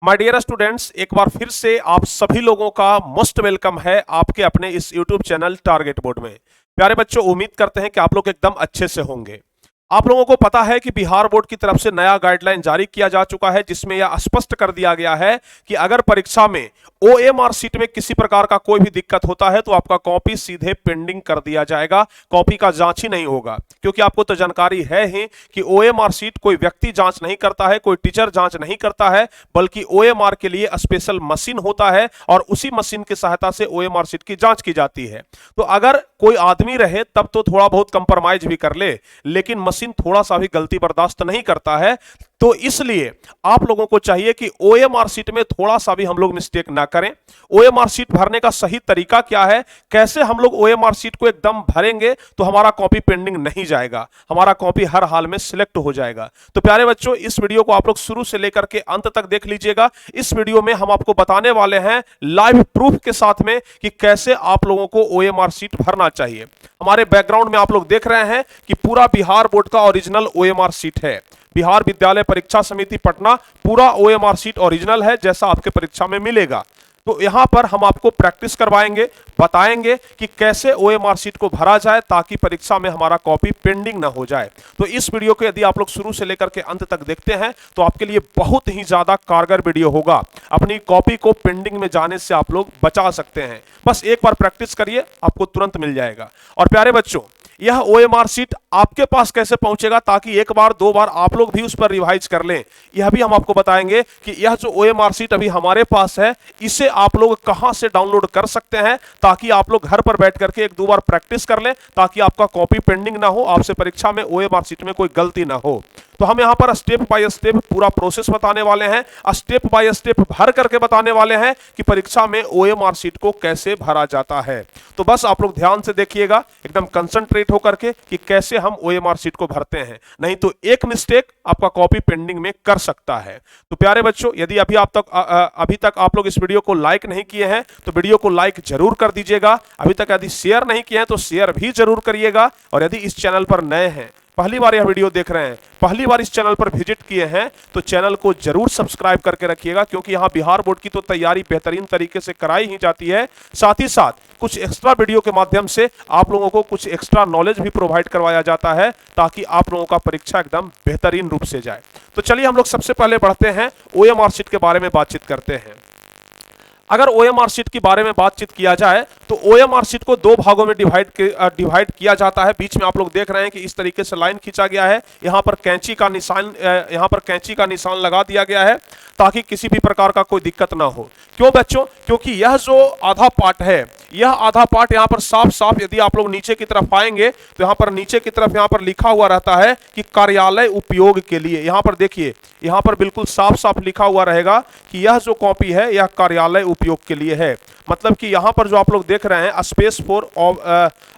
My dear students, एक बार फिर से आप सभी लोगों का मोस्ट वेलकम है आपके अपने इस यूट्यूब चैनल टारगेट बोर्ड में। प्यारे बच्चों, उम्मीद करते हैं कि आप लोग एकदम अच्छे से होंगे। आप लोगों को पता है कि बिहार बोर्ड की तरफ से नया गाइडलाइन जारी किया जा चुका है, जिसमें यह स्पष्ट कर दिया गया है कि अगर परीक्षा में ओएमआर सीट में किसी प्रकार का कोई भी दिक्कत होता है तो आपका कॉपी सीधे पेंडिंग कर दिया जाएगा, कॉपी का जांच ही नहीं होगा। क्योंकि आपको तो जानकारी है ही कि ओएमआर सीट कोई व्यक्ति जांच नहीं करता है, कोई टीचर जांच नहीं करता है, बल्कि ओएमआर के लिए स्पेशल मशीन होता है और उसी मशीन की सहायता से ओएमआर सीट की जांच की जाती है। तो अगर कोई आदमी रहे तब तो थोड़ा बहुत कंप्रोमाइज भी कर ले, लेकिन मशीन थोड़ा सा भी गलती बर्दाश्त नहीं करता है। तो इसलिए आप लोगों को चाहिए कि ओएमआर सीट में थोड़ा सा भी हम लोग मिस्टेक ना करें। ओएमआर सीट भरने का सही तरीका क्या है, कैसे हम लोग ओएमआर सीट को एकदम भरेंगे तो हमारा कॉपी पेंडिंग नहीं जाएगा, हमारा कॉपी हर हाल में सिलेक्ट हो जाएगा। तो प्यारे बच्चों, इस वीडियो को आप लोग शुरू से लेकर के अंत तक देख लीजिएगा। इस वीडियो में हम आपको बताने वाले हैं लाइव प्रूफ के साथ में कि कैसे आप लोगों को ओएमआर सीट भरना चाहिए। हमारे बैकग्राउंड में आप लोग देख रहे हैं कि पूरा बिहार बोर्ड का ओरिजिनल ओएमआर सीट है। बिहार विद्यालय परीक्षा समिति पटना पूरा ओएमआर सीट ओरिजिनल है, जैसा आपके परीक्षा में मिलेगा। तो यहां पर हम आपको प्रैक्टिस करवाएंगे, बताएंगे कि कैसे ओएमआर सीट को भरा जाए ताकि परीक्षा में हमारा कॉपी पेंडिंग ना हो जाए। तो इस वीडियो को यदि आप लोग शुरू से लेकर के अंत तक देखते हैं तो आपके लिए बहुत ही ज्यादा कारगर वीडियो होगा। अपनी कॉपी को पेंडिंग में जाने से आप लोग बचा सकते हैं। बस एक बार प्रैक्टिस करिए, आपको तुरंत मिल जाएगा। और प्यारे बच्चों, यह ओएमआर सीट आपके पास कैसे पहुंचेगा ताकि एक बार दो बार आप लोग भी उस पर रिवाइज कर लें, यह भी हम आपको बताएंगे कि यह जो ओएमआर सीट अभी हमारे पास है इसे आप लोग कहां से डाउनलोड कर सकते हैं, ताकि आप लोग घर पर बैठ करके एक दो बार प्रैक्टिस कर लें, ताकि आपका कॉपी पेंडिंग ना हो, आपसे परीक्षा में ओएमआर सीट में कोई गलती ना हो। तो हम यहां पर स्टेप बाय स्टेप पूरा प्रोसेस बताने वाले हैं, स्टेप बाय स्टेप भर करके बताने वाले हैं कि परीक्षा में ओएमआर सीट को कैसे भरा जाता है। तो बस आप लोग ध्यान से देखिएगा, एकदम कंसंट्रेट होकर के कि कैसे हम ओएमआर सीट को भरते हैं, नहीं तो एक मिस्टेक आपका कॉपी पेंडिंग में कर सकता है। तो प्यारे बच्चों, यदि अभी तक आप लोग इस वीडियो को लाइक नहीं किए हैं तो वीडियो को लाइक जरूर कर दीजिएगा। अभी तक यदि शेयर नहीं किए हैं तो शेयर भी जरूर करिएगा। और यदि इस चैनल पर नए हैं, पहली बार यह वीडियो देख रहे हैं, पहली बार इस चैनल पर विजिट किए हैं, तो चैनल को जरूर सब्सक्राइब करके रखिएगा, क्योंकि यहाँ बिहार बोर्ड की तो तैयारी बेहतरीन तरीके से कराई ही जाती है। साथ ही साथ कुछ एक्स्ट्रा वीडियो के माध्यम से आप लोगों को कुछ एक्स्ट्रा नॉलेज भी प्रोवाइड करवाया जाता है, ताकि आप लोगों का परीक्षा एकदम बेहतरीन रूप से जाए। तो चलिए हम लोग सबसे पहले बढ़ते हैं, ओएमआर सीट के बारे में बातचीत करते हैं। अगर ओएमआर सीट के बारे में बातचीत किया जाए तो ओएमआर सीट को दो भागों में डिवाइड किया जाता है। बीच में आप लोग देख रहे हैं कि इस तरीके से लाइन खींचा गया है, यहाँ पर कैंची का निशान लगा दिया गया है ताकि किसी भी प्रकार का कोई दिक्कत ना हो। क्यों बच्चों? क्योंकि यह जो आधा पार्ट है, यह आधा पार्ट यहाँ पर साफ साफ यदि आप लोग नीचे की तरफ आएंगे तो यहाँ पर नीचे की तरफ यहाँ पर लिखा हुआ रहता है कि कार्यालय उपयोग के लिए। यहाँ पर देखिए, यहाँ पर बिल्कुल साफ साफ लिखा हुआ रहेगा कि यह जो कॉपी है यह कार्यालय उपयोग के लिए है। मतलब कि यहाँ पर जो आप लोग देख रहे हैं स्पेस फॉर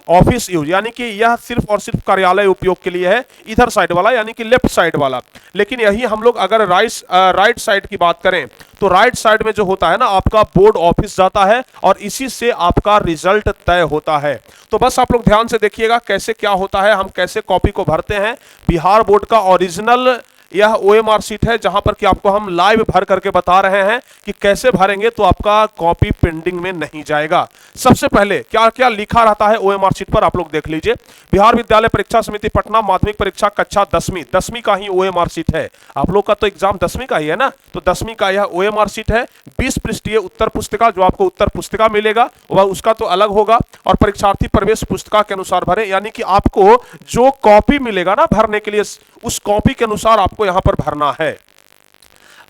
ऑफिस यूज, यानी कि यह सिर्फ और सिर्फ कार्यालय उपयोग के लिए है, इधर साइड वाला यानी कि लेफ्ट साइड वाला। लेकिन यही हम लोग अगर राइट साइड की बात करें तो राइट साइड में जो होता है ना, आपका बोर्ड ऑफिस जाता है और इसी से आपका रिजल्ट तय होता है। तो बस आप लोग ध्यान से देखिएगा कैसे क्या होता है, हम कैसे कॉपी को भरते हैं। बिहार बोर्ड का ओरिजिनल यह ओएमआर सीट है, जहां पर कि आपको हम लाइव भर करके बता रहे हैं कि कैसे भरेंगे तो आपका कॉपी पेंडिंग में नहीं जाएगा। सबसे पहले क्या क्या लिखा रहता है ओएमआर सीट पर आप लोग देख लीजिए। बिहार विद्यालय परीक्षा समिति पटना माध्यमिक परीक्षा कक्षा 10वीं का ही ओएमआर सीट है। आप लोग का तो एग्जाम 10वीं का ही है ना, तो 10वीं का यह ओएमआर सीट है। 20 पृष्ठीय उत्तर पुस्तिका, जो आपको उत्तर पुस्तिका मिलेगा वह उसका तो अलग होगा, और परीक्षार्थी प्रवेश पुस्तिका के अनुसार भरे, यानी कि आपको जो कॉपी मिलेगा ना भरने के लिए, उस कॉपी के अनुसार आपको यहां पर भरना है।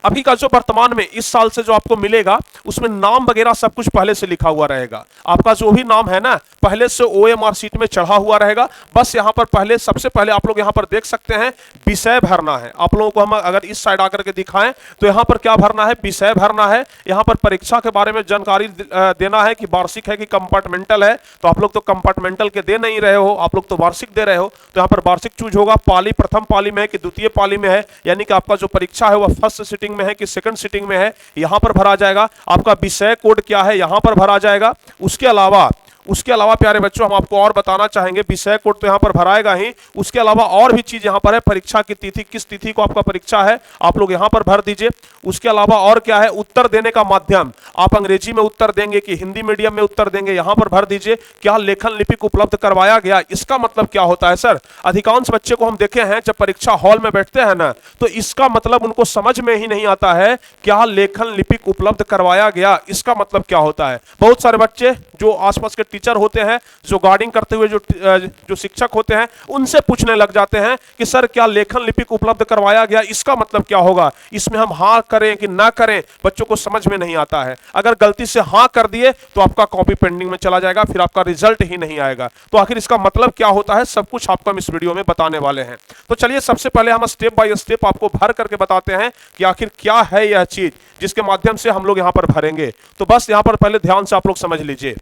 अभी का जो वर्तमान में इस साल से जो आपको मिलेगा उसमें नाम वगैरह सब कुछ पहले से लिखा हुआ रहेगा। आपका जो भी नाम है ना पहले से ओएमआर सीट में चढ़ा हुआ रहेगा। बस यहाँ पर सबसे पहले आप लोग यहाँ पर देख सकते हैं विषय भरना है। आप लोगों को हम अगर इस साइड आकर के दिखाएं तो यहाँ पर क्या भरना है, विषय भरना है। यहाँ पर परीक्षा के बारे में जानकारी देना है कि वार्षिक है कि कंपार्टमेंटल है। तो आप लोग तो कंपार्टमेंटल के दे नहीं रहे हो, आप लोग तो वार्षिक दे रहे हो, तो यहाँ पर वार्षिक चूज होगा। पाली प्रथम पाली में है कि द्वितीय पाली में है, यानी कि आपका जो परीक्षा है वह फर्स्ट सिटिंग में है कि सेकंड सिटिंग में है, यहां पर भरा जाएगा। आपका विषय कोड क्या है, यहां पर भरा जाएगा। उसके अलावा उसके अलावा प्यारे बच्चों हम आपको और बताना चाहेंगे, विषय कोड तो यहाँ पर भराएगा ही, उसके अलावा और भी चीज यहाँ पर है। परीक्षा की तिथि, किस तिथि को आपका परीक्षा है आप लोग यहाँ पर भर दीजिए। उसके अलावा और क्या है, उत्तर देने का माध्यम, आप अंग्रेजी में उत्तर देंगे कि हिंदी मीडियम में उत्तर देंगे, यहाँ पर भर दीजिए। क्या लेखन लिपिक उपलब्ध करवाया गया, इसका मतलब क्या होता है सर? अधिकांश बच्चे को हम देखे हैं जब परीक्षा हॉल में बैठते हैं ना, तो इसका मतलब उनको समझ में ही नहीं आता है क्या लेखन लिपिक उपलब्ध करवाया गया, इसका मतलब क्या होता है। बहुत सारे बच्चे जो आसपास के टीचर होते हैं, जो गार्डिंग करते हुए जो शिक्षक होते हैं, उनसे पूछने लग जाते हैं कि सर क्या लेखन लिपिक उपलब्ध करवाया गया, इसका मतलब क्या होगा, इसमें हम हाँ करें कि ना करें, बच्चों को समझ में नहीं आता है। अगर गलती से हाँ कर दिए तो आपका कॉपी पेंडिंग में चला जाएगा, फिर आपका रिजल्ट ही नहीं आएगा। तो आखिर इसका मतलब क्या होता है, सब कुछ आपको हम इस वीडियो में बताने वाले हैं। तो चलिए सबसे पहले हम स्टेप बाय स्टेप आपको भर करके बताते हैं कि आखिर क्या है यह चीज जिसके माध्यम से हम लोग यहां पर भरेंगे। तो बस यहां पर पहले ध्यान से आप लोग समझ लीजिए,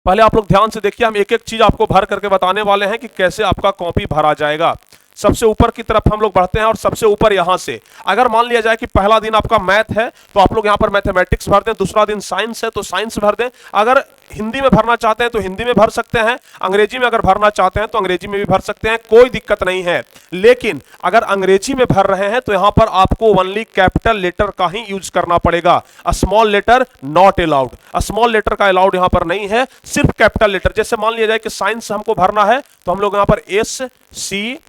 पहले आप लोग ध्यान से देखिए, हम एक एक चीज आपको भर करके बताने वाले हैं कि कैसे आपका कॉपी भरा जाएगा। सबसे ऊपर की तरफ हम लोग बढ़ते हैं और सबसे ऊपर यहां से अगर मान लिया जाए कि पहला दिन आपका मैथ है तो आप लोग यहां पर मैथमेटिक्स भर दें, दूसरा दिन साइंस है तो साइंस भर दें। अगर हिंदी में भरना चाहते हैं तो हिंदी में भर सकते हैं, अंग्रेजी में अगर भरना चाहते हैं तो अंग्रेजी में भी भर सकते हैं, कोई दिक्कत नहीं है। लेकिन अगर अंग्रेजी में भर रहे हैं तो यहां पर आपको ओनली कैपिटल लेटर का ही यूज करना पड़ेगा, small letter not allowed, small letter का अलाउड यहां पर नहीं है, सिर्फ कैपिटल लेटर। जैसे मान लिया जाए कि साइंस हमको भरना है तो हम लोग यहां पर SCIENCE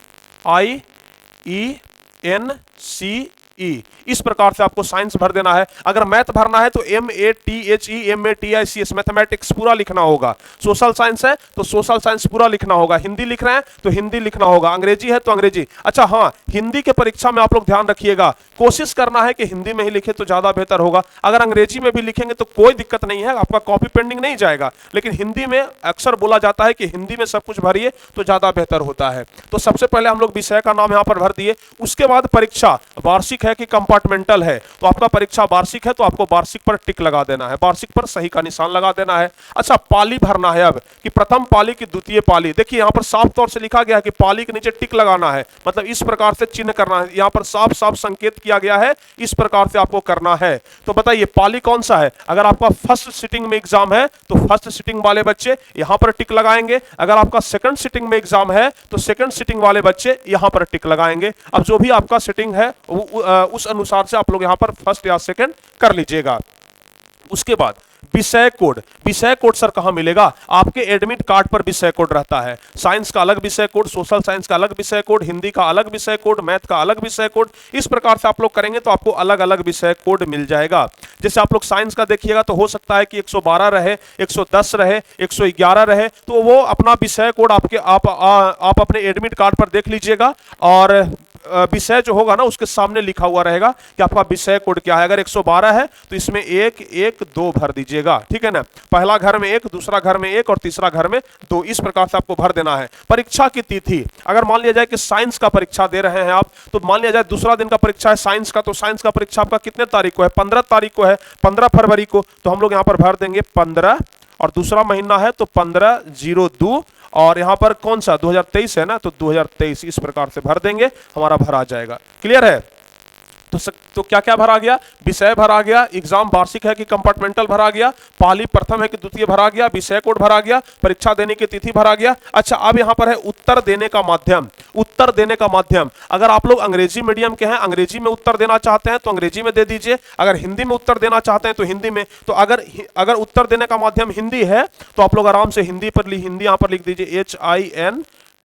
इस प्रकार से आपको साइंस भर देना है। अगर मैथ भरना है तो MATHEMATICS मैथमेटिक्स पूरा लिखना होगा। सोशल साइंस है तो सोशल साइंस पूरा लिखना होगा। हिंदी लिख रहे हैं तो हिंदी लिखना होगा, अंग्रेजी है तो अंग्रेजी। अच्छा हाँ, हिंदी के परीक्षा में आप लोग ध्यान रखिएगा, कोशिश करना है कि हिंदी में ही लिखे तो ज्यादा बेहतर होगा। अगर अंग्रेजी में भी लिखेंगे तो कोई दिक्कत नहीं है, आपका कॉपी पेंडिंग नहीं जाएगा। लेकिन हिंदी में अक्सर बोला जाता है कि हिंदी में सब कुछ भरिए तो ज्यादा बेहतर होता है। तो सबसे पहले हम लोग विषय का नाम यहाँ पर भर दिए। उसके बाद परीक्षा वार्षिक है कि कंपार्टमेंटल है, तो आपका परीक्षा वार्षिक है तो आपको वार्षिक पर टिक लगा देना है, वार्षिक पर सही का निशान लगा देना है। अच्छा, पाली भरना है अब कि प्रथम पाली की द्वितीय पाली। देखिए यहाँ पर साफ तौर से लिखा गया है कि पाली के नीचे टिक लगाना है, मतलब इस प्रकार से चिन्ह करना है, यहाँ पर साफ साफ संकेत किया गया है, इस प्रकार से आपको करना है। तो बताइए पाली कौन सा है? अगर आपका फर्स्ट सिटिंग में एग्जाम है तो फर्स्ट सिटिंग वाले बच्चे यहां पर टिक लगाएंगे, अगर आपका सेकंड सिटिंग में एग्जाम है तो सेकंड सिटिंग वाले बच्चे यहां पर टिक लगाएंगे। अब जो भी आपका सिटिंग है उस अनुसार से आप लोग यहां पर फर्स्ट या सेकंड कर लीजिएगा। उसके बाद विषय कोड, विषय कोड सर कहां मिलेगा? आपके एडमिट कार्ड पर विषय कोड रहता है। साइंस का अलग विषय कोड, सोशल साइंस का अलग विषय कोड, हिंदी का अलग विषय कोड, मैथ का अलग विषय कोड। इस प्रकार से आप लोग करेंगे तो आपको अलग अलग विषय कोड मिल जाएगा। जैसे आप लोग साइंस का देखिएगा तो हो सकता है कि 112 रहे, 110 रहे, 111 रहे, तो वो अपना विषय कोड आप अपने एडमिट कार्ड पर देख लीजिएगा और विषय जो होगा ना उसके सामने लिखा हुआ रहेगा कि आपका विषय कोड क्या है। अगर 112 है तो इसमें 1 1 2 भर दीजिएगा, ठीक है ना। पहला घर में 1, दूसरा घर में 1 और तीसरा घर में 2, इस प्रकार से आपको भर देना है। परीक्षा की तिथि, अगर मान लिया जाए कि साइंस का परीक्षा दे रहे हैं आप, तो मान लिया जाए दूसरा दिन का परीक्षा है साइंस का, तो साइंस का परीक्षा आपका कितने तारीख को है? 15 तारीख को है, 15 फरवरी को। तो हम लोग यहाँ पर भर देंगे 15 और दूसरा महीना है तो 15/02 और यहां पर कौन सा 2023 है ना, तो 2023 इस प्रकार से भर देंगे, हमारा भरा जाएगा। क्लियर है? तो क्या क्या भरा गया? विषय भरा गया, एग्जाम वार्षिक है कि कंपार्टमेंटल भरा गया, पाली प्रथम है कि द्वितीय भरा गया, विषय कोड भरा गया, परीक्षा देने की तिथि भरा गया। अच्छा, अब यहां पर है उत्तर देने का माध्यम। उत्तर देने का माध्यम, अगर आप लोग अंग्रेजी मीडियम के हैं, अंग्रेजी में उत्तर देना चाहते हैं तो अंग्रेजी में दे दीजिए, अगर हिंदी में उत्तर देना चाहते हैं तो हिंदी में। तो अगर उत्तर देने का माध्यम हिंदी है तो आप लोग आराम से हिंदी यहां पर लिख दीजिए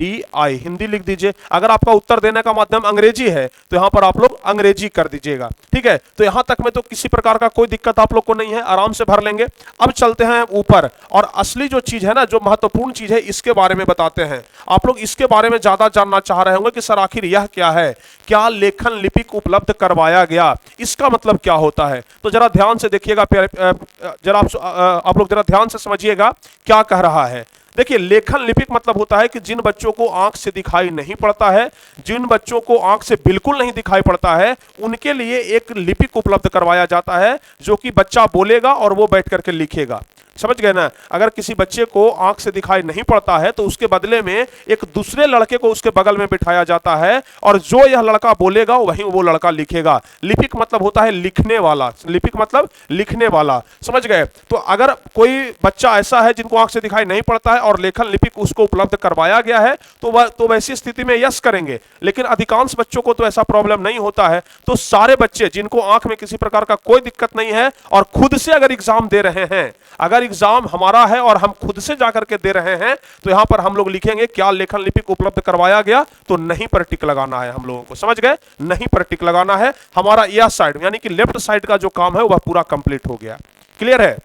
HINDI, हिंदी लिख दीजिए। अगर आपका उत्तर देने का माध्यम अंग्रेजी है तो यहां पर आप लोग अंग्रेजी कर दीजिएगा, ठीक है। तो यहां तक में तो किसी प्रकार का कोई दिक्कत आप लोग को नहीं है, आराम से भर लेंगे। अब चलते हैं ऊपर और असली जो चीज है ना, जो महत्वपूर्ण चीज है, इसके बारे में बताते हैं। आप लोग इसके बारे में ज्यादा जानना चाह रहे होंगे कि सर आखिर यह क्या है, क्या लेखन लिपिक उपलब्ध करवाया गया, इसका मतलब क्या होता है? तो जरा ध्यान से देखिएगा, जरा आप लोग जरा ध्यान से समझिएगा क्या कह रहा है। देखिए, लेखन लिपिक मतलब होता है कि जिन बच्चों को आंख से दिखाई नहीं पड़ता है, जिन बच्चों को आंख से बिल्कुल नहीं दिखाई पड़ता है, उनके लिए एक लिपिक उपलब्ध करवाया जाता है जो कि बच्चा बोलेगा और वो बैठ करके लिखेगा। समझ गए ना। अगर किसी बच्चे को आंख से दिखाई नहीं पड़ता है तो उसके बदले में एक दूसरे लड़के को उसके बगल में बिठाया जाता है और जो यह लड़का बोलेगा वहीं वो लड़का लिखेगा। लिपिक मतलब होता है लिखने वाला, लिपिक मतलब लिखने वाला, समझ गए। तो अगर कोई बच्चा ऐसा है जिनको आंख से दिखाई नहीं पड़ता है और लेखन लिपिक उसको उपलब्ध करवाया गया है तो वैसी स्थिति में यस करेंगे। लेकिन अधिकांश बच्चों को तो ऐसा प्रॉब्लम नहीं होता है। तो सारे बच्चे जिनको आंख में किसी प्रकार का कोई दिक्कत नहीं है और खुद से अगर एग्जाम दे रहे हैं, अगर एग्जाम हमारा है और हम खुद से जाकर के दे रहे हैं, तो यहां पर हम लोग लिखेंगे क्या लेखन लिपिक उपलब्ध करवाया गया, तो नहीं पर टिक लगाना है हम लोगों को, समझ गए, नहीं पर टिक लगाना है। हमारा यह साइड यानी कि लेफ्ट साइड का जो काम है वह पूरा कंप्लीट हो गया। क्लियर है,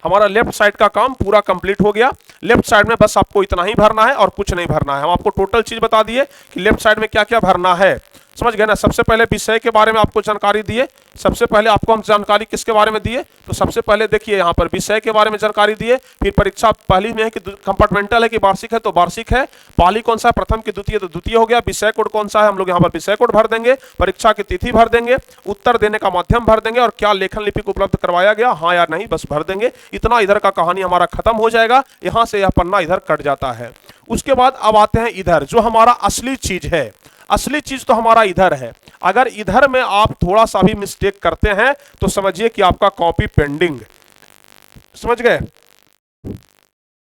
हमारा लेफ्ट साइड का काम पूरा कंप्लीट हो गया। लेफ्ट साइड में बस आपको इतना ही भरना है और कुछ नहीं भरना है। हम आपको टोटल चीज बता दिए कि लेफ्ट साइड में क्या क्या भरना है, समझ गए ना। सबसे पहले विषय के बारे में आपको जानकारी दिए। सबसे पहले आपको हम जानकारी किसके बारे में दिए, तो सबसे पहले देखिए यहाँ पर विषय के बारे में जानकारी दिए। फिर परीक्षा पहली में है कि कंपार्टमेंटल है कि वार्षिक है, तो वार्षिक है। पाली कौन सा है, प्रथम की द्वितीय, तो द्वितीय हो गया। विषय कोड कौन सा है, हम लोग यहाँ पर विषय कोड भर देंगे। परीक्षा की तिथि भर देंगे, उत्तर देने का माध्यम भर देंगे और क्या लेखन लिपिक उपलब्ध करवाया गया, हाँ या नहीं, बस भर देंगे। इतना इधर का कहानी हमारा खत्म हो जाएगा। यहाँ से यह पन्ना इधर कट जाता है। उसके बाद अब आते हैं इधर, जो हमारा असली चीज है। असली चीज तो हमारा इधर है। अगर इधर में आप थोड़ा सा भी मिस्टेक करते हैं तो समझिए कि आपका कॉपी पेंडिंग, समझ गए।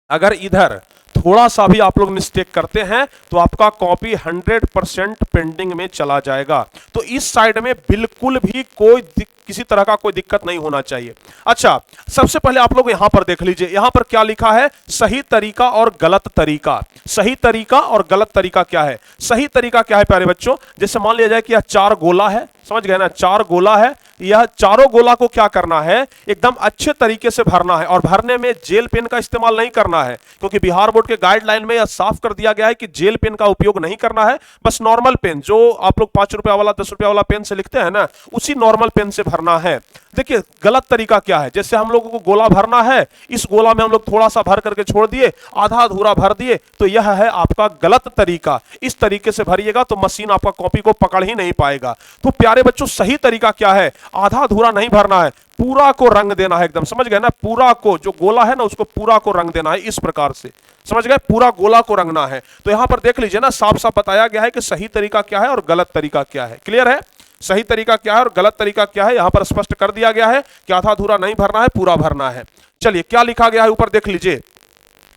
अगर इधर थोड़ा सा भी आप लोग मिस्टेक करते हैं तो आपका कॉपी 100% पेंडिंग में चला जाएगा। तो इस साइड में बिल्कुल भी कोई किसी तरह का कोई दिक्कत नहीं होना चाहिए। अच्छा, सबसे पहले आप लोग यहां पर देख लीजिए, यहां पर क्या लिखा है, सही तरीका और गलत तरीका। सही तरीका और गलत तरीका क्या है। सही तरीका क्या है प्यारे बच्चों, जैसे मान लिया जाए कि यह 4 गोला है, समझ गए ना, 4 गोला है। यह चारों गोला को क्या करना है, एकदम अच्छे तरीके से भरना है और भरने में जेल पेन का इस्तेमाल नहीं करना है, क्योंकि बिहार बोर्ड के गाइडलाइन में यह साफ कर दिया गया है कि जेल पेन का उपयोग नहीं करना है। बस नॉर्मल पेन, जो आप लोग 5 रुपया वाला 10 रुपया वाला पेन से लिखते हैं ना, उसी नॉर्मल पेन से भरना है। देखिए गलत तरीका क्या है, जैसे हम लोगों को गोला भरना है, इस गोला में हम लोग थोड़ा सा भर करके छोड़ दिए, आधा अधूरा भर दिए, तो यह है आपका गलत तरीका। इस तरीके से भरिएगा तो मशीन आपका कॉपी को पकड़ ही नहीं पाएगा। तो प्यारे बच्चों सही तरीका क्या है, आधा अधूरा नहीं भरना है, पूरा को रंग देना है एकदम, समझ गए ना। पूरा को, जो गोला है ना उसको पूरा को रंग देना है इस प्रकार से, समझ गए, पूरा गोला को रंगना है। तो यहां पर देख लीजिए ना, साफ साफ बताया गया है कि सही तरीका क्या है और गलत तरीका क्या है। क्लियर है, सही तरीका क्या है और गलत तरीका क्या है, यहां पर स्पष्ट कर दिया गया है कि आधा अधूरा नहीं भरना है, पूरा भरना है। चलिए क्या लिखा गया है ऊपर देख लीजिए,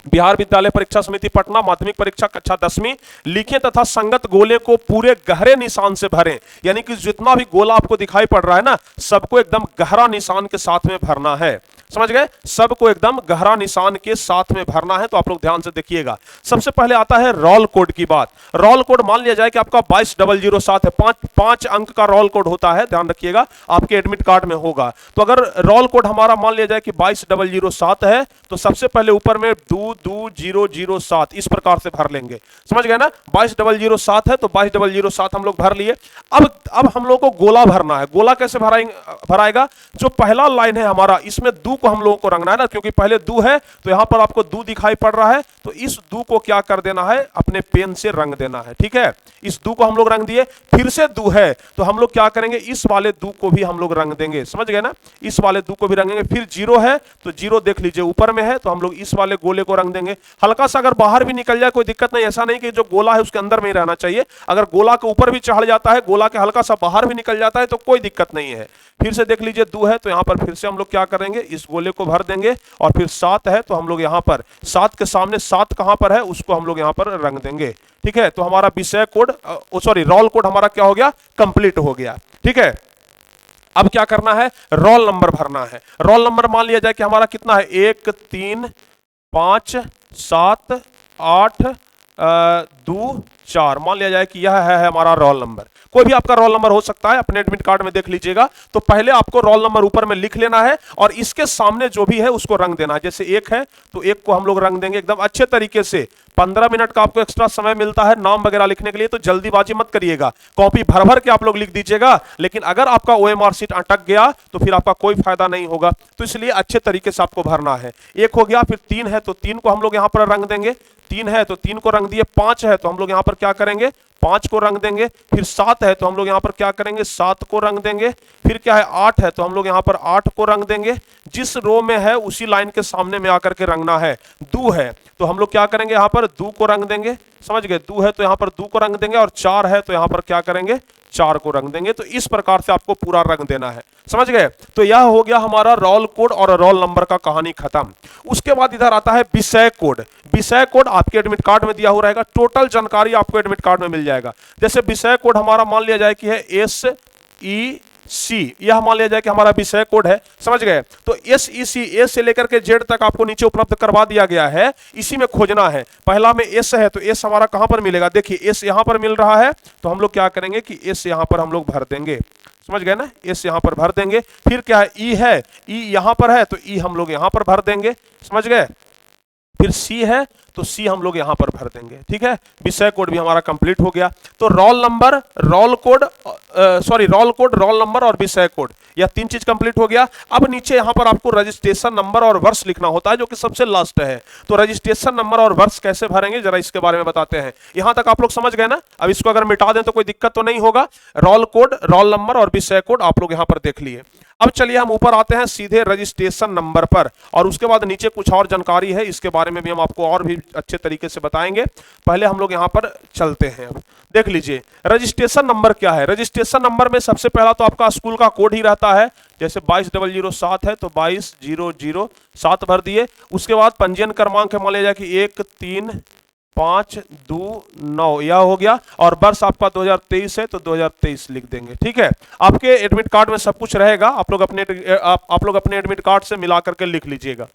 बिहार विद्यालय परीक्षा समिति पटना माध्यमिक परीक्षा कक्षा 10वीं, लिखें तथा संगत गोले को पूरे गहरे निशान से भरें। यानी कि जितना भी गोला आपको दिखाई पड़ रहा है ना, सबको एकदम गहरा निशान के साथ में भरना है, समझ गए, सबको एकदम गहरा निशान के साथ में भरना है। तो आप लोग ध्यान से देखिएगा। सबसे पहले आता है रोल कोड की बात। रोल कोड मान लिया जाए कि आपका 22007 है, 5 अंक का रोल कोड होता है, ध्यान रखिएगा, आपके एडमिट कार्ड में होगा। तो अगर रोल कोड हमारा मान लिया जाए कि 22007 है, तो सबसे पहले ऊपर में 22007 इस प्रकार से भर लेंगे, समझ गए ना। 22007 है तो 22007 हम लोग भर लिए। अब हम लोग को गोला भरना है। गोला कैसे भराएगा, जो पहला लाइन है हमारा, इसमें दू को हम लोगों को रंगना है ना, क्योंकि पहले दू है तो यहां पर आपको दू दिखाई पड़ रहा है, तो इस दू को क्या कर देना है, अपने पेन से रंग देना है, ठीक है। इस दू को हम लोग रंग दिए। फिर से दू है तो हम लोग क्या करेंगे, इस वाले दू को भी हम लोग रंग देंगे, समझ गए ना, इस वाले दू को भी रंगेंगे। फिर 0 है तो 0 देख लीजिए ऊपर में है, तो हम लोग इस वाले गोले को रंग देंगे। हल्का सा अगर बाहर भी निकल जाए कोई दिक्कत नहीं, ऐसा नहीं कि जो गोला है उसके अंदर में ही रहना चाहिए। अगर गोला के ऊपर भी चढ़ जाता है, गोला के हल्का सा बाहर भी निकल जाता है तो कोई दिक्कत नहीं है। फिर से देख लीजिए दू है तो यहां पर फिर से हम लोग क्या करेंगे, इस गोले को भर देंगे। और फिर 7 है तो हम लोग यहां पर 7 के सामने 7 कहां पर है उसको हम लोग यहां पर रंग देंगे, ठीक है। तो हमारा विषय कोड सॉरी रोल कोड हमारा क्या हो गया, कंप्लीट हो गया, ठीक है। अब क्या करना है, रोल नंबर भरना है। रोल नंबर मान लिया जाए कि हमारा कितना है, 1 3 5 7 8 2 4 मान लिया जाए कि यह है हमारा रोल नंबर। कोई भी आपका रोल नंबर हो सकता है, अपने एडमिट कार्ड में देख लीजिएगा। तो पहले आपको रोल नंबर ऊपर में लिख लेना है और इसके सामने जो भी है उसको रंग देना है। जैसे 1 है तो 1 को हम लोग रंग देंगे एकदम अच्छे तरीके से। 15 मिनट का आपको एक्स्ट्रा समय मिलता है नाम वगैरह लिखने के लिए, तो जल्दीबाजी मत करिएगा, कॉपी भर भर के आप लोग लिख दीजिएगा। लेकिन अगर आपका ओएमआर शीट अटक गया तो फिर आपका कोई फायदा नहीं होगा, तो इसलिए अच्छे तरीके से आपको भरना है। 1 हो गया, फिर 3 है तो 3 को हम लोग यहां पर रंग देंगे। 3 है तो 3 को रंग दिए, 5 है तो हम लोग यहाँ पर क्या करेंगे, 5 को रंग देंगे, फिर 7 है तो हम लोग यहाँ पर क्या करेंगे, 7 को रंग देंगे, फिर क्या है 8 है तो हम लोग यहाँ पर 8 को रंग देंगे, जिस रो में है उसी लाइन के सामने में आकर के रंगना है। 2 है तो हम लोग क्या करेंगे, यहाँ पर 2 को रंग देंगे, समझ गए, 2 है तो यहाँ पर 2 को रंग देंगे, और 4 है तो यहाँ पर क्या करेंगे, 4 को रंग देंगे। तो इस प्रकार से आपको पूरा रंग देना है, समझ गए। तो यह हो गया हमारा रोल कोड और रोल नंबर का कहानी खत्म। उसके बाद इधर आता है विषय कोड। विषय कोड आपके एडमिट कार्ड में दिया हुआ रहेगा, टोटल जानकारी आपको एडमिट कार्ड में मिल जाएगा। जैसे विषय कोड हमारा मान लिया जाए कि है SEC, यह मान लिया जाए कि हमारा विषय कोड है, समझ गए। तो SEC, ए से लेकर के जेड तक आपको नीचे उपलब्ध करवा दिया गया है, इसी में खोजना है। पहला में एस है तो एस हमारा कहां पर मिलेगा, देखिए एस यहां पर मिल रहा है, तो हम लोग क्या करेंगे कि एस यहां पर हम लोग भर देंगे, समझ गए ना, एस यहां पर भर देंगे। फिर क्या है, ई है, ई यहां पर है तो ई हम लोग यहां पर भर देंगे, समझ गए। फिर सी है तो सी हम लोग यहां पर भर देंगे, ठीक है। विषय कोड भी हमारा कंप्लीट हो गया। तो roll number, roll code, roll code, roll number और विषय कोड, यह 3 चीज कंप्लीट हो गया। अब नीचे यहां पर आपको रजिस्ट्रेशन नंबर और वर्ष लिखना होता है, जो कि सबसे लास्ट है। तो रजिस्ट्रेशन नंबर और वर्ष कैसे भरेंगे जरा इसके बारे में बताते हैं। यहां तक आप लोग समझ गए ना, अब इसको अगर मिटा दें तो कोई दिक्कत तो नहीं होगा। रोल कोड, रोल नंबर और विषय कोड आप लोग यहां पर देख लिए। अब चलिए हम ऊपर आते हैं सीधे रजिस्ट्रेशन नंबर पर, और उसके बाद नीचे कुछ और जानकारी है, इसके बारे में भी हम आपको और भी अच्छे तरीके से बताएंगे। पहले हम लोग यहां पर चलते हैं। अब देख लीजिए रजिस्ट्रेशन नंबर क्या है। रजिस्ट्रेशन नंबर में सबसे पहला तो आपका स्कूल का कोड ही रहता है, जैसे 22007 है तो 22007 भर दिए। उसके बाद पंजीयन क्रमांक मान लिया जाए कि 13529, यह हो गया, और वर्ष आपका 2023 है तो 2023 लिख देंगे, ठीक है। आपके एडमिट कार्ड में सब कुछ रहेगा, आप लोग अपने एडमिट कार्ड से मिला करके लिख लीजिएगा।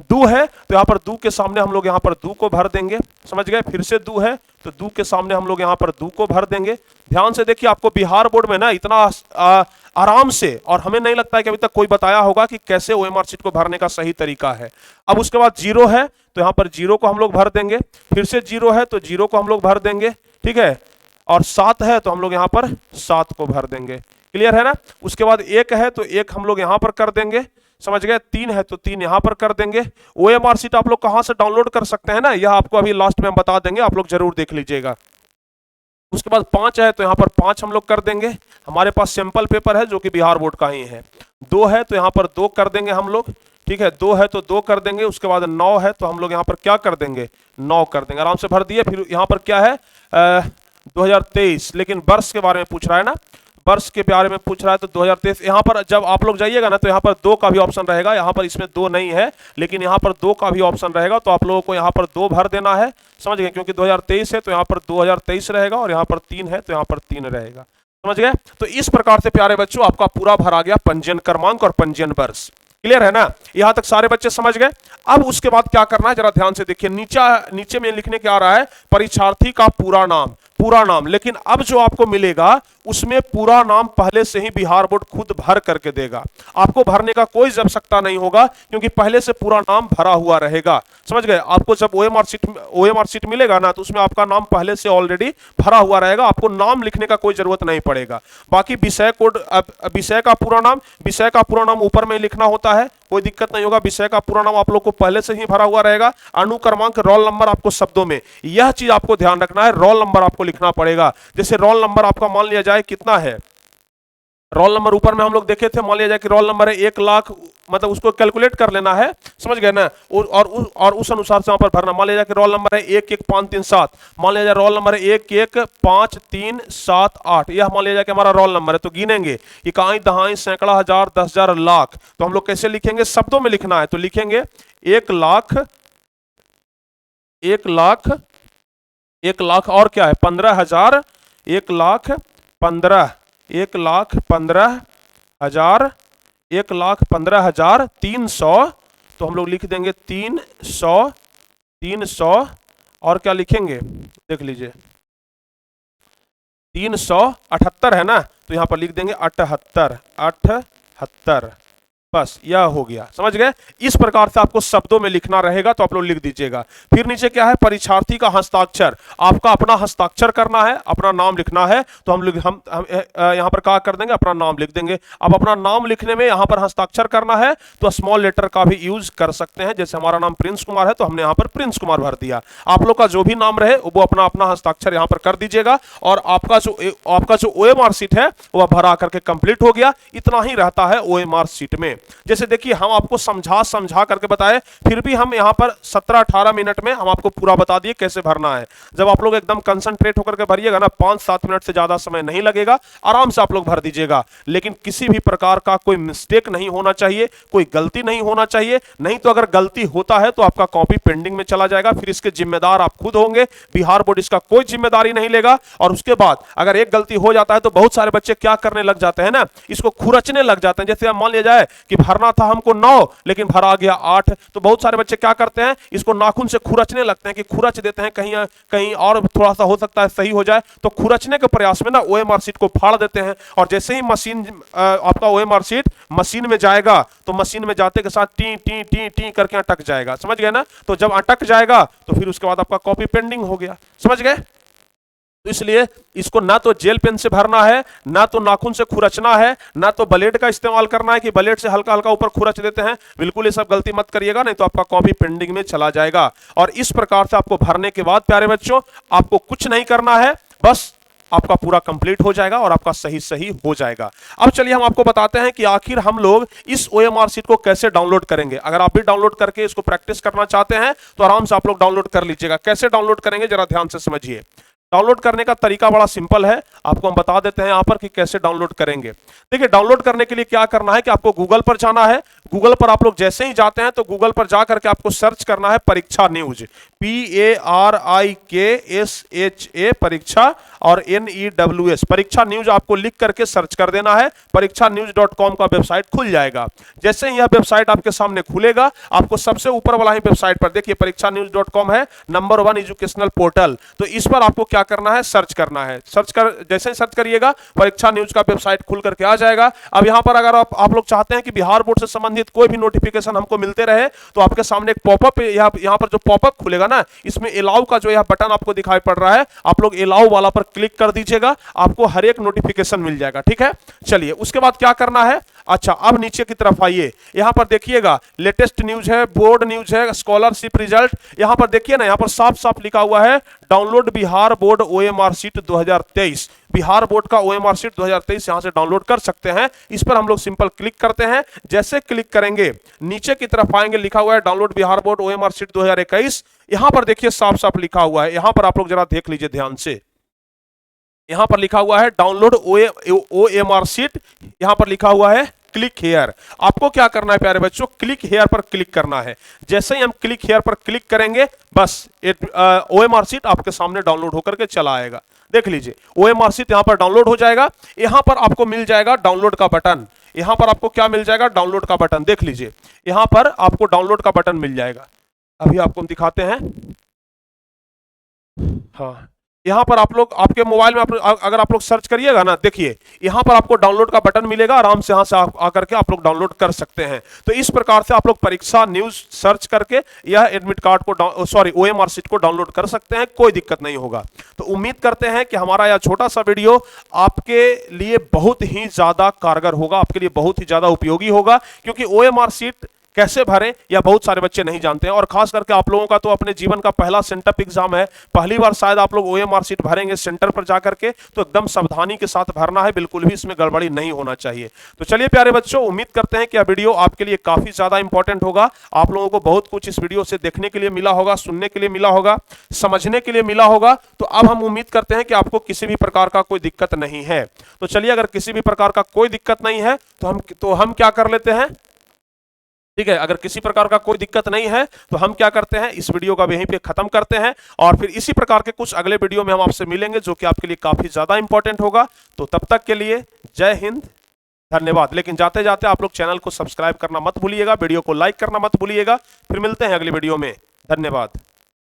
दू है तो यहाँ पर दू के सामने हम लोग यहाँ पर दू को भर देंगे, समझ गए। फिर से दू है तो दू के सामने हम लोग यहाँ पर दू को भर देंगे। ध्यान से देखिए, आपको बिहार बोर्ड में ना इतना आराम से, और हमें नहीं लगता है कि अभी तक कोई बताया होगा कि कैसे ओएमआर शीट को भरने का सही तरीका है। अब उसके बाद 0 है तो यहाँ पर 0 को हम लोग भर देंगे, फिर से 0 है तो 0 को हम लोग भर देंगे, ठीक है। और 7 है तो हम लोग यहाँ पर 7 को भर देंगे, क्लियर है ना। उसके बाद 1 है तो 1 हम लोग यहाँ पर कर देंगे, समझ गए। 3 है तो 3 यहाँ पर कर देंगे। ओएमआर शीट आप लोग कहाँ से डाउनलोड कर सकते हैं ना, यह आपको अभी लास्ट में हम बता देंगे, आप लोग जरूर देख लीजिएगा। उसके बाद 5 है तो यहाँ पर 5 हम लोग कर देंगे, हमारे पास सैंपल पेपर है जो कि बिहार बोर्ड का ही है। 2 है तो यहाँ पर 2 कर देंगे हम लोग, ठीक है। 2 है तो 2 कर देंगे। उसके बाद 9 है तो हम लोग यहाँ पर क्या कर देंगे, 9 कर देंगे, आराम से भर दिए। फिर यहाँ पर क्या है 2023, लेकिन वर्ष के बारे में पूछ रहा है ना, वर्ष के बारे में पूछ रहा है तो 2023। यहाँ पर जब आप लोग जाइएगा ना तो यहाँ पर 2 का भी ऑप्शन रहेगा, यहाँ पर इसमें 2 नहीं है, लेकिन यहाँ पर 2 का भी ऑप्शन रहेगा, तो आप लोगों को यहाँ पर 2 भर देना है, समझ गए। क्योंकि 2023 है तो यहाँ पर 2023 रहेगा, और यहाँ पर 3 है तो यहाँ पर 3 रहेगा, समझ गए। तो इस प्रकार से प्यारे बच्चों आपका पूरा भरा गया पंजीयन क्रमांक और पंजीयन वर्ष, क्लियर है ना। यहां तक सारे बच्चे समझ गए। अब उसके बाद क्या करना है जरा ध्यान से देखिए, नीचे में लिखने के आ रहा है परीक्षार्थी का पूरा नाम, पूरा नाम। लेकिन अब जो आपको मिलेगा उसमें पूरा नाम पहले से ही बिहार बोर्ड खुद भर करके देगा, आपको भरने का कोई आवश्यकता नहीं होगा, क्योंकि पहले से पूरा नाम भरा हुआ रहेगा, समझ गए। आपको जब ओएमआर शीट मिलेगा ना तो उसमें आपका नाम पहले से ऑलरेडी भरा हुआ रहेगा, आपको नाम लिखने का कोई जरूरत नहीं पड़ेगा। बाकी विषय कोड, विषय का पूरा नाम, विषय का पूरा नाम ऊपर में लिखना होता है, कोई दिक्कत नहीं होगा। विषय का पूरा नाम आप लोग को पहले से ही भरा हुआ रहेगा। अनुक्रमांक, रोल नंबर आपको शब्दों में, यह चीज आपको ध्यान रखना है, रोल नंबर आपको लिखना पड़ेगा। जैसे रोल नंबर आपका मान लिया जाए कितना है, रोल नंबर ऊपर में हम लोग देखे थे, मान लिया जाए कि रोल नंबर है 1 लाख, मतलब उसको कैलकुलेट कर लेना है, समझ गए ना, और उस अनुसार से वहां पर भरना। मान लिया जाए कि रोल नंबर है 11537, मान लिया जाए रोल नंबर है 11537 यह मान लिया जाए कि हमारा रोल नंबर है। तो गिनेंगे इकाई, दहाई, सैकड़ा, हजार, 10,000, लाख, तो हम लोग कैसे लिखेंगे, शब्दों में लिखना है, तो लिखेंगे 1 लाख, 1 लाख, 1 लाख और क्या है 15,000, 1 लाख 15, 1,15,000, 1,15,300, तो हम लोग लिख देंगे 300, 300 और क्या लिखेंगे, देख लीजिए 378 है ना, तो यहां पर लिख देंगे 78, 78 बस यह हो गया, समझ गए। इस प्रकार से आपको शब्दों में लिखना रहेगा, तो आप लोग लिख दीजिएगा। फिर नीचे क्या है, परीक्षार्थी का हस्ताक्षर, आपका अपना हस्ताक्षर करना है, अपना नाम लिखना है, तो हम यहाँ पर क्या कर देंगे, अपना नाम लिख देंगे। अब अपना नाम लिखने में यहाँ पर हस्ताक्षर करना है तो स्मॉल लेटर का भी यूज कर सकते हैं। जैसे हमारा नाम प्रिंस कुमार है तो हमने यहाँ पर प्रिंस कुमार भर दिया। आप लोग का जो भी नाम रहे वो अपना अपना हस्ताक्षर यहाँ पर कर दीजिएगा, और आपका जो OMR शीट है वह भरा करके कंप्लीट हो गया। इतना ही रहता है OMR शीट में। जैसे देखिए हम आपको समझा करके बताए, फिर भी हम यहाँ पर 17-18 मिनट में हम आपको पूरा बता दिए कैसे भरना है। जब आप लोग एकदम कंसंट्रेट होकर के भरिएगा ना, 5-7 मिनट से ज्यादा समय नहीं लगेगा, आराम से आप लोग भर दीजिएगा। लेकिन किसी भी प्रकार का कोई मिस्टेक नहीं होना चाहिए, कोई गलती नहीं होना चाहिए, नहीं तो अगर गलती होता है तो आपका कॉपी पेंडिंग में चला जाएगा, फिर इसके जिम्मेदार आप खुद होंगे। बिहार बोर्ड इसका कोई जिम्मेदारी नहीं लेगा। और उसके बाद अगर एक गलती हो जाता है तो बहुत सारे बच्चे क्या करने लग जाते हैं ना, इसको खुरचने लग जाते हैं। जैसे मान लिया जाए कि भरना था हमको 9 लेकिन भरा गया 8, तो बहुत सारे बच्चे क्या करते हैं, इसको नाखून से खुरचने लगते हैं कि खुरच देते हैं, कहीं और थोड़ा सा हो सकता है सही हो जाए, तो खुरचने के प्रयास में ना OMR शीट को फाड़ देते हैं। और जैसे ही मशीन आपका OMR शीट मशीन में जाएगा तो मशीन में जाते के साथ टी टी टी टी करके अटक जाएगा, समझ गए ना। तो जब अटक जाएगा तो फिर उसके बाद आपका कॉपी पेंडिंग हो गया, समझ गए। तो इसलिए इसको ना तो जेल पेन से भरना है, ना तो नाखून से खुरचना है, ना तो ब्लेड का इस्तेमाल करना है कि ब्लेड से हल्का हल्का ऊपर खुरच देते हैं। बिल्कुल ये सब गलती मत करिएगा, नहीं तो आपका कॉपी पेंडिंग में चला जाएगा। और इस प्रकार से आपको भरने के बाद प्यारे बच्चों आपको कुछ नहीं करना है, बस आपका पूरा कंप्लीट हो जाएगा और आपका सही हो जाएगा। अब चलिए हम आपको बताते हैं कि आखिर हम लोग इस OMR शीट को कैसे डाउनलोड करेंगे। अगर आप भी डाउनलोड करके इसको प्रैक्टिस करना चाहते हैं तो आराम से आप लोग डाउनलोड कर लीजिएगा। कैसे डाउनलोड करेंगे जरा ध्यान से समझिए। डाउनलोड करने का तरीका बड़ा सिंपल है, आपको हम बता देते हैं यहां पर कि कैसे डाउनलोड करेंगे। देखिए डाउनलोड करने के लिए क्या करना है कि आपको गूगल पर जाना है। गूगल पर आप लोग जैसे ही जाते हैं तो गूगल पर जाकर के आपको सर्च करना है परीक्षा न्यूज, PARIKSHA परीक्षा और NEWS परीक्षा न्यूज आपको लिख करके सर्च कर देना है। परीक्षान्यूज.com का वेबसाइट खुल जाएगा। जैसे ही यह वेबसाइट आपके सामने खुलेगा, आपको सबसे ऊपर वाला ही वेबसाइट पर देखिए परीक्षान्यूज.com है, नंबर 1 एजुकेशनल पोर्टल। तो इस पर आपको क्या करना है, सर्च करना है। जैसे ही सर्च करिएगा परीक्षा न्यूज का वेबसाइट खुल करके आ जाएगा। अब यहाँ पर अगर आप लोग चाहते हैं कि बिहार बोर्ड से संबंधित कोई भी नोटिफिकेशन हमको मिलते रहे, तो आपके सामने एक पॉपअप यहाँ पर जो पॉपअप खुलेगा ना, इसमें अलाउ का जो यह बटन आपको दिखाई पड़ रहा है, आप लोग अलाउ वाला पर क्लिक कर दीजिएगा, आपको हर एक नोटिफिकेशन मिल जाएगा। ठीक है, चलिए उसके बाद क्या करना है। अच्छा अब नीचे की तरफ आइए, यहां पर देखिएगा लेटेस्ट न्यूज है, बोर्ड न्यूज है, स्कॉलरशिप रिजल्ट। यहां पर देखिए ना, यहां पर साफ साफ लिखा हुआ है download Bihar board OMR sheet 2023। Bihar board का OMR शीट 2023 यहां से डाउनलोड कर सकते हैं। इस पर हम लोग सिंपल क्लिक करते हैं। जैसे क्लिक करेंगे नीचे की तरफ आएंगे, लिखा हुआ है download Bihar board OMR sheet 2021। यहां पर देखिए साफ साफ लिखा हुआ है, यहां पर आप लोग जरा देख लीजिए ध्यान से। यहां पर लिखा हुआ है डाउनलोड OMR शीट, यहां पर लिखा हुआ है क्लिक हेयर। आपको क्या करना है प्यारे बच्चों, क्लिक हेयर पर क्लिक करना है। जैसे ही हम क्लिक हेयर पर क्लिक करेंगे बस OMR शीट आपके सामने डाउनलोड होकर के चला आएगा। देख लीजिए OMR शीट यहां पर डाउनलोड हो जाएगा। यहां पर आपको मिल जाएगा डाउनलोड का बटन। यहां पर आपको क्या मिल जाएगा, डाउनलोड का बटन। देख लीजिए यहां पर आपको डाउनलोड का बटन मिल जाएगा। अभी आपको हम दिखाते हैं। हाँ, यहाँ पर आप लोग आपके मोबाइल में अगर आप लोग सर्च करिएगा ना, देखिए यहाँ पर आपको डाउनलोड का बटन मिलेगा। आराम से यहाँ से आकर के आप लोग डाउनलोड कर सकते हैं। तो इस प्रकार से आप लोग परीक्षा न्यूज सर्च करके यह एडमिट कार्ड को OMR शीट को डाउनलोड कर सकते हैं, कोई दिक्कत नहीं होगा। तो उम्मीद करते हैं कि हमारा यह छोटा सा वीडियो आपके लिए बहुत ही ज्यादा कारगर होगा, आपके लिए बहुत ही ज्यादा उपयोगी होगा। क्योंकि OMR शीट कैसे भरें या बहुत सारे बच्चे नहीं जानते हैं, और खास करके आप लोगों का तो अपने जीवन का पहला सेंटअप एग्जाम है, पहली बार शायद आप लोग OMR शीट भरेंगे सेंटर पर जाकर के, तो एकदम सावधानी के साथ भरना है, बिल्कुल भी इसमें गड़बड़ी नहीं होना चाहिए। तो चलिए प्यारे बच्चों, उम्मीद करते हैं कि यह वीडियो आपके लिए काफी ज्यादा इंपॉर्टेंट होगा। आप लोगों को बहुत कुछ इस वीडियो से देखने के लिए मिला होगा, सुनने के लिए मिला होगा, समझने के लिए मिला होगा। तो अब हम उम्मीद करते हैं कि आपको किसी भी प्रकार का कोई दिक्कत नहीं है। तो चलिए अगर किसी भी प्रकार का कोई दिक्कत नहीं है तो हम क्या कर लेते हैं, ठीक है। अगर किसी प्रकार का कोई दिक्कत नहीं है तो हम क्या करते हैं, इस वीडियो का यहीं पे खत्म करते हैं, और फिर इसी प्रकार के कुछ अगले वीडियो में हम आपसे मिलेंगे जो कि आपके लिए काफी ज्यादा इंपॉर्टेंट होगा। तो तब तक के लिए जय हिंद, धन्यवाद। लेकिन जाते जाते आप लोग चैनल को सब्सक्राइब करना मत भूलिएगा, वीडियो को लाइक करना मत भूलिएगा। फिर मिलते हैं अगली वीडियो में, धन्यवाद।